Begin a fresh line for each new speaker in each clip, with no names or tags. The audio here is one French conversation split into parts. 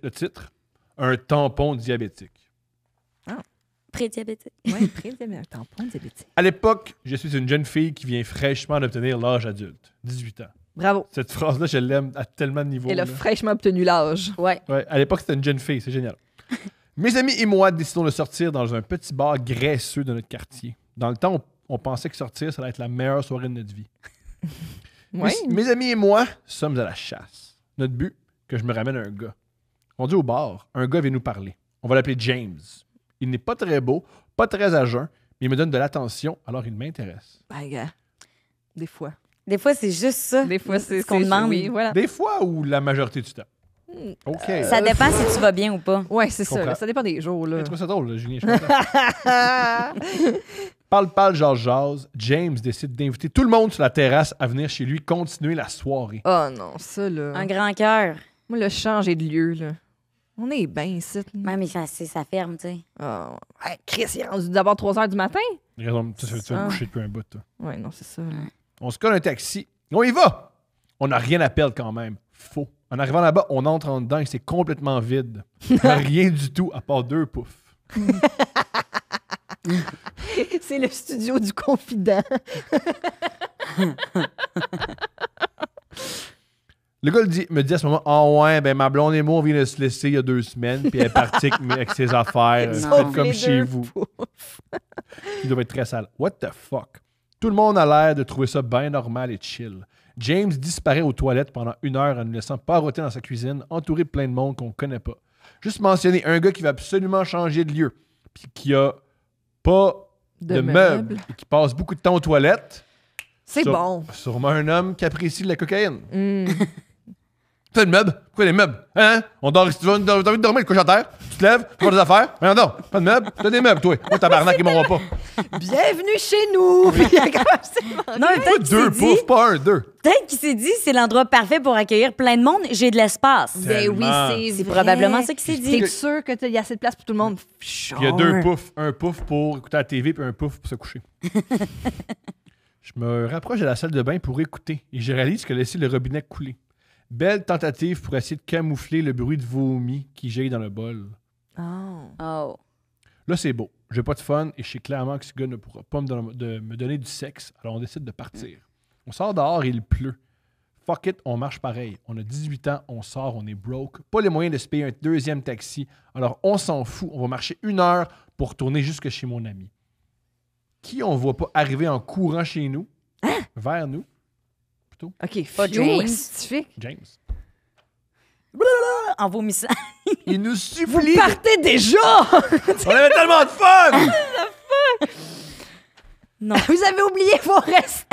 le titre, un tampon diabétique.
Prédiabétique.
Oui, un tampon diabétique.
À l'époque, je suis une jeune fille qui vient fraîchement d'obtenir l'âge adulte, 18 ans.
Bravo.
Cette phrase-là, je l'aime à tellement de niveaux.
Elle a
là.
fraîchement obtenu l'âge.
Ouais.
Ouais, à l'époque, c'était une jeune fille, c'est génial. Mes amis et moi décidons de sortir dans un petit bar graisseux de notre quartier. Dans le temps, on pensait que sortir, ça allait être la meilleure soirée de notre vie.
Oui.
Mes amis et moi sommes à la chasse. Notre but, que je me ramène un gars. On dit au bar, un gars vient nous parler. On va l'appeler James. Il n'est pas très beau, pas très à jeun, mais il me donne de l'attention, alors il m'intéresse.
Ben, gars. Des fois.
Des fois, c'est juste ça.
Des fois, c'est
ce qu'on demande.
Oui, voilà.
Des fois ou la majorité du temps? OK.
Ça dépend si tu vas bien ou pas.
Ouais, c'est ça.
comprends.
Là, ça dépend des jours. Là.
Je trouve ça drôle, là, Julien. Je suis content. Parle, jase. James décide d'inviter tout le monde sur la terrasse à venir chez lui continuer la soirée.
Oh non, ça, là.
Un grand cœur.
Moi, le changer de lieu, là. On est bien ici.
Ouais, mais ça ferme, tu sais.
Oh. Hey, Chris, il est rendu d'abord 3 h du matin?
Raison, tu vas te coucher depuis un bout, toi.
Ouais, non, c'est ça. Là.
On se colle un taxi. On y va! On n'a rien à perdre quand même. Faux. En arrivant là-bas, on entre en dedans et c'est complètement vide. Il n'y a rien du tout à part 2 poufs.
C'est le studio du confident.
Le gars me dit à ce moment, « Ah ouais, ben ma blonde et moi, on vient de se laisser il y a 2 semaines, puis elle est partie avec ses affaires.
Non.
Faites comme chez vous. » Il doit être très sale. What the fuck? Tout le monde a l'air de trouver ça bien normal et chill. James disparaît aux toilettes pendant 1 heure en nous laissant paroter dans sa cuisine, entouré de plein de monde qu'on connaît pas. Juste mentionner un gars qui va absolument changer de lieu, puis qui a pas de meubles et qui passe beaucoup de temps aux toilettes.
C'est bon.
Sûrement un homme qui apprécie de la cocaïne. T'as des meubles? Pourquoi des meubles? Hein? On dort ici, tu as envie de dormir, tu couches à terre, tu te lèves, tu fais des affaires. Mais non, pas de meubles, t'as des meubles, toi. Moi, tabarnak, ils m'auront pas.
Bienvenue chez nous!
Non, mais peut-être qu'il s'est
2
dit,
poufs, pas 1, 2.
peut-être qu'il s'est dit c'est l'endroit parfait pour accueillir plein de monde, j'ai de l'espace.
Ben oui,
Tellement.
C'est
vrai.
probablement ça qu'il s'est dit.
T'es sûr qu'il y a assez de place pour tout le monde?
Puis il y a 2 poufs. Un pouf pour écouter la TV, puis un pouf pour se coucher. Je me rapproche de la salle de bain pour écouter et je réalise que laisser le robinet couler. Belle tentative pour essayer de camoufler le bruit de vomi qui jaillit dans le bol.
Oh.
Là, c'est beau. J'ai pas de fun et je sais clairement que ce gars ne pourra pas me donner du sexe. Alors, on décide de partir. On sort dehors et il pleut. Fuck it, on marche pareil. On a 18 ans, on sort, on est broke. Pas les moyens de se payer un 2e taxi. Alors, on s'en fout. On va marcher 1 heure pour retourner jusque chez mon ami. Qui on voit pas arriver en courant chez nous, vers nous.
OK,
Pas James.
scientifique.
James.
En vomissant.
Il nous
Vous
supplie.
partez déjà!
On avait tellement de fun!
Non.
Vous avez oublié vos restes!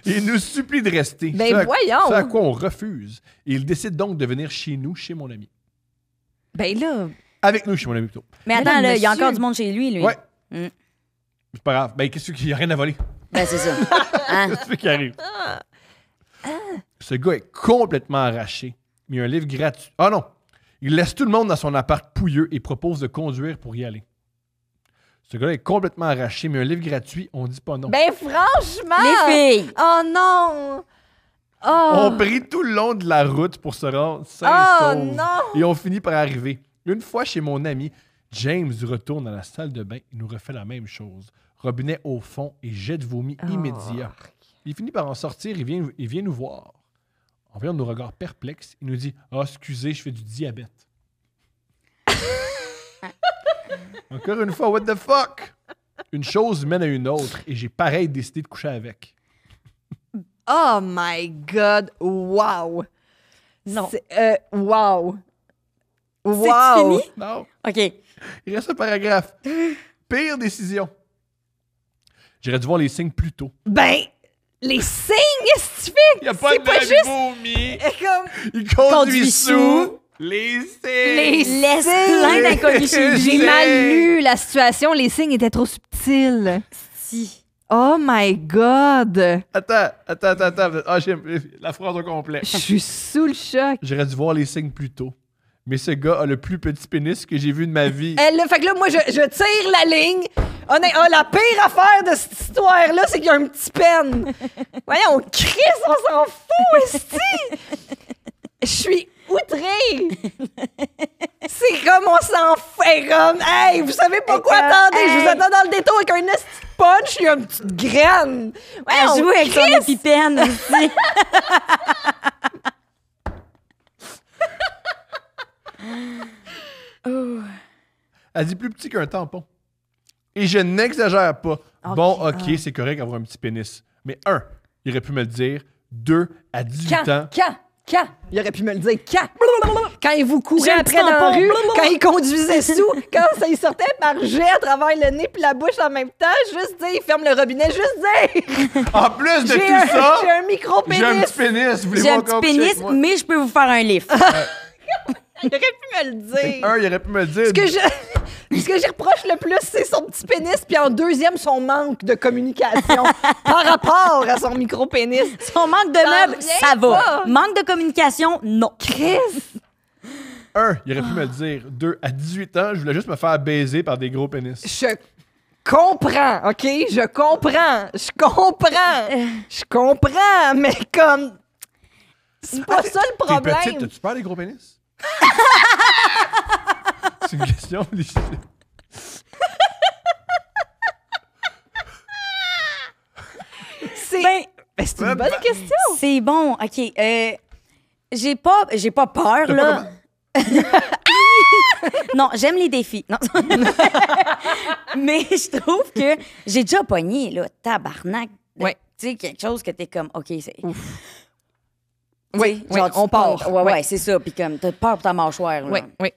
Il nous supplie de rester.
Ben voyons!
Ce à quoi on refuse. Et il décide donc de venir chez nous, chez mon ami.
Ben là...
Avec nous, chez mon ami plutôt.
Mais
Mesdames,
attends, là, il y a
messieurs.
encore du monde chez lui, lui.
Ouais.
Mm.
C'est pas grave. Ben, qu'est-ce qu'il y a rien à voler?
Ben, c'est ça. Hein?
Qu'est-ce qui arrive? Ce gars est complètement arraché. Mais il y a un livre gratuit. Ah non! Il laisse tout le monde dans son appart pouilleux et propose de conduire pour y aller. Ce gars-là est complètement arraché, mais un livre gratuit, on dit pas non.
Ben franchement!
Les filles!
Oh non! Oh!
On prit tout le long de la route pour se rendre sains
Oh
et saufs.
non!
Et on finit par arriver. Une fois chez mon ami, James retourne à la salle de bain et nous refait la même chose. Robinet au fond et jet de vomi immédiat. Il finit par en sortir et vient nous voir. En voyant nos regards perplexes, il nous dit « Ah, excusez, je fais du diabète. » Encore une fois, what the fuck? Une chose mène à une autre et j'ai pareil décidé de coucher avec.
Oh my God! Wow!
Non.
Wow!
C'est
Wow!
fini?
Non.
OK.
Il reste un paragraphe. Pire décision. J'aurais dû voir les signes plus tôt.
Ben, les signes scientifiques!
Il n'y a pas
C'est
de
pas juste-
vomi.
Comme...
Il conduit
Conduit
sous.
sous.
Les signes.
Laisse plein d'inconnus chez lui.
J'ai mal lu la situation, les signes étaient trop subtils.
Si.
Oh my God!
Attends. Ah, j'aime la phrase au complet.
Je suis sous le choc.
J'aurais dû voir les signes plus tôt. Mais ce gars a le plus petit pénis que j'ai vu de ma vie.
Fait que là, moi, je tire la ligne. La pire affaire de cette histoire-là, c'est qu'il y a un petit pen. Voyons, on crisse, on s'en fout, esti! Je suis outré! C'est comme on s'en fait comme. Hey, vous savez pas quoi? Attendez, je vous attends dans le détour avec un esti de punch et une petite graine. Ouais,
Elle joue avec son épipène aussi.
Elle dit plus petit qu'un tampon. Et je n'exagère pas. Bon, OK, c'est correct d'avoir un petit pénis. Mais il aurait pu me le dire. 2, à 18 ans.
Quand? Il aurait pu me le dire. Quand il vous courait
J'ai un
après
petit
dans la
tampon.
rue, quand il conduisait sous, quand ça il sortait par jet à travers le nez puis la bouche en même temps, juste dire, il ferme le robinet, juste dire.
En plus de
J'ai
tout ça,
j'ai un micro-pénis.
j'ai un petit pénis. Voulez-vous
J'ai un
encore
petit
coucher
pénis,
avec moi?
mais je peux vous faire un lift.
Il aurait pu me le dire.
Il aurait pu me le dire.
Ce que j'y reproche le plus, c'est son petit pénis, puis en deuxième, son manque de communication par rapport à son micro-pénis.
Son manque de
Ça
meubles,
revient
ça va.
pas.
Manque de communication, non.
Chris!
Il aurait pu me le dire. 2, à 18 ans, je voulais juste me faire baiser par des gros pénis.
Je comprends, OK? Je comprends, mais comme... C'est pas ça le
T'es petite,
problème.
t'as-tu peur des gros pénis? C'est une question légitime.
Ben, c'est une bonne question.
C'est bon, OK. J'ai pas peur,
T'as
là. Non, j'aime les défis. Non. Mais je trouve que j'ai déjà pogné, là, tabarnak.
Ouais.
Tu sais, quelque chose que t'es comme, OK, c'est...
Oui,
Genre, tu
on part.
Ouais, c'est ça. Puis comme, t'as peur pour ta mâchoire, là.
Oui.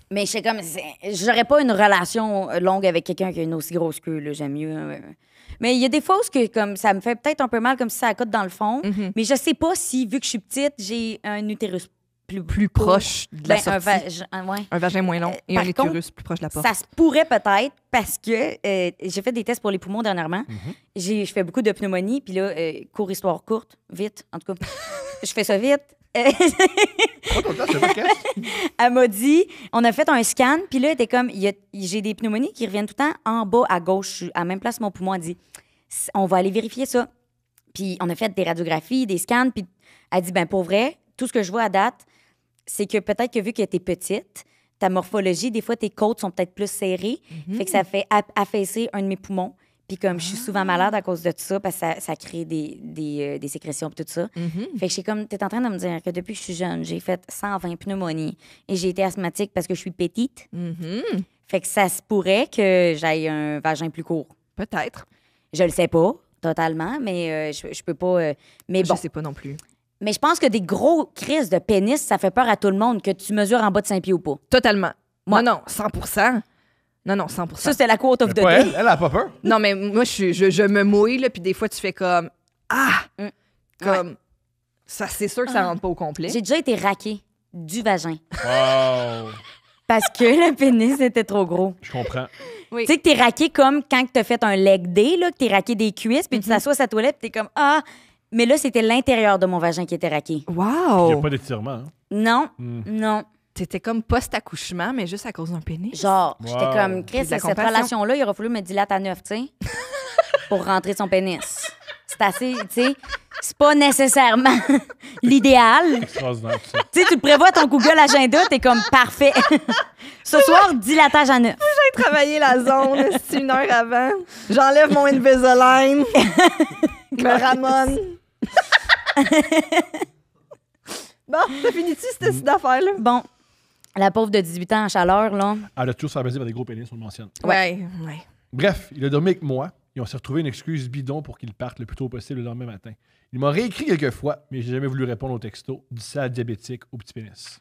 Mais je sais comme, j'aurais pas une relation longue avec quelqu'un qui a une aussi grosse queue, là. J'aime mieux. Mais il y a des fois où comme, ça me fait peut-être un peu mal, comme si ça accote dans le fond. Mais je sais pas si, vu que je suis petite, j'ai un utérus plus
proche de la
un
sortie.
ouais.
Un vagin moins long et
par
un utérus plus proche de la porte.
Ça se pourrait peut-être parce que j'ai fait des tests pour les poumons dernièrement. Je fais beaucoup de pneumonie. Puis là, court histoire courte, vite, en tout cas. Je fais ça vite.
Pas ton temps, c'est pas casse.
Elle m'a dit, on a fait un scan, puis là, elle était comme, j'ai des pneumonies qui reviennent tout le temps en bas à gauche, à la même place mon poumon. Elle dit, on va aller vérifier ça. Puis on a fait des radiographies, des scans, puis elle dit, ben pour vrai, tout ce que je vois à date, c'est que peut-être que vu que t'es petite, ta morphologie, des fois, tes côtes sont peut-être plus serrées, fait que ça fait affaisser un de mes poumons. Puis comme je suis souvent malade à cause de tout ça, parce que ça crée des sécrétions et tout ça. Fait que je suis comme, t'es en train de me dire que depuis que je suis jeune, j'ai fait 120 pneumonies et j'ai été asthmatique parce que je suis petite. Fait que ça se pourrait que j'aille un vagin plus court.
Peut-être.
Je le sais pas totalement, mais je peux pas... mais bon.
Je sais pas non plus.
Mais je pense que des gros crises de pénis, ça fait peur à tout le monde, que tu mesures en bas de 5 pieds ou pas.
Totalement.
Moi.
Non, 100%. Non, 100%.
Ça, c'était la quote of the
Ouais,
day.
elle a pas peur.
Non, mais moi, je me mouille, là, puis des fois, tu fais comme... Ah! Comme... Ça, c'est sûr que ça rentre pas au complet.
J'ai déjà été raquée du vagin
Wow.
parce que le pénis était trop gros.
Je comprends.
Oui.
Tu sais que t'es raqué comme quand t'as fait un leg day, là, que t'es raqué des cuisses, puis tu t'assois à sa toilette, puis t'es comme ah. Mais là, c'était l'intérieur de mon vagin qui était raqué.
Il n'y a
Wow!
pas d'étirement. Hein?
Non, non.
T'étais comme post-accouchement, mais juste à cause d'un pénis.
Genre,
Wow.
j'étais comme Chris,
C'est de la
cette
compassion.
relation-là, il aurait fallu me dilater à 9, tu sais, pour rentrer son pénis. C'est assez, tu sais, c'est pas nécessairement l'idéal.
Extraordinaire, tout ça.
Tu sais, tu le prévois à ton Google Agenda, t'es comme parfait. Ce soir, dilatage à 9.
J'ai travaillé la zone, c'est 1 heure avant. J'enlève mon Invisalign. Je me ramone. Bon, ça finit-tu cette affaire-là?
Bon, la pauvre de 18 ans en chaleur, là.
Elle a toujours baiser par des gros pénis, on le mentionne.
Ouais.
Bref, il a dormi avec moi et on s'est retrouvé une excuse bidon pour qu'il parte le plus tôt possible le lendemain matin. Il m'a réécrit quelques fois, mais j'ai jamais voulu répondre au texto du ça diabétique au petit pénis.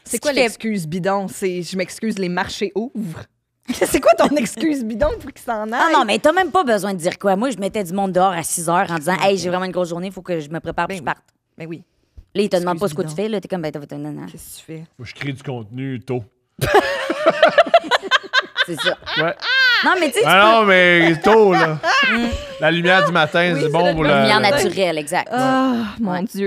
C'est
Ce
quoi
qui fait-
l'excuse bidon? C'est je m'excuse, les marchés ouvrent. C'est quoi ton excuse bidon pour qu'il s'en aille?
Ah non, mais t'as même pas besoin de dire quoi. Moi, je mettais du monde dehors à 6 heures en disant hey, j'ai vraiment une grosse journée, il faut que je me prépare et que je parte.
Ben oui.
Là, ils te demandent pas ce
Excuse
que tu
bidon.
fais, là. T'es comme, ben, non, non.
Qu'est-ce que tu fais?
Moi, je crée du contenu tôt.
C'est ça.
Ouais.
Non, mais tu sais, tu
Ah non, mais tôt, là. La lumière du matin,
Oui,
c'est
c'est
bon
la
pour
peux.
la...
Lumière naturelle, exact.
Ah, mon
Ouais.
Dieu.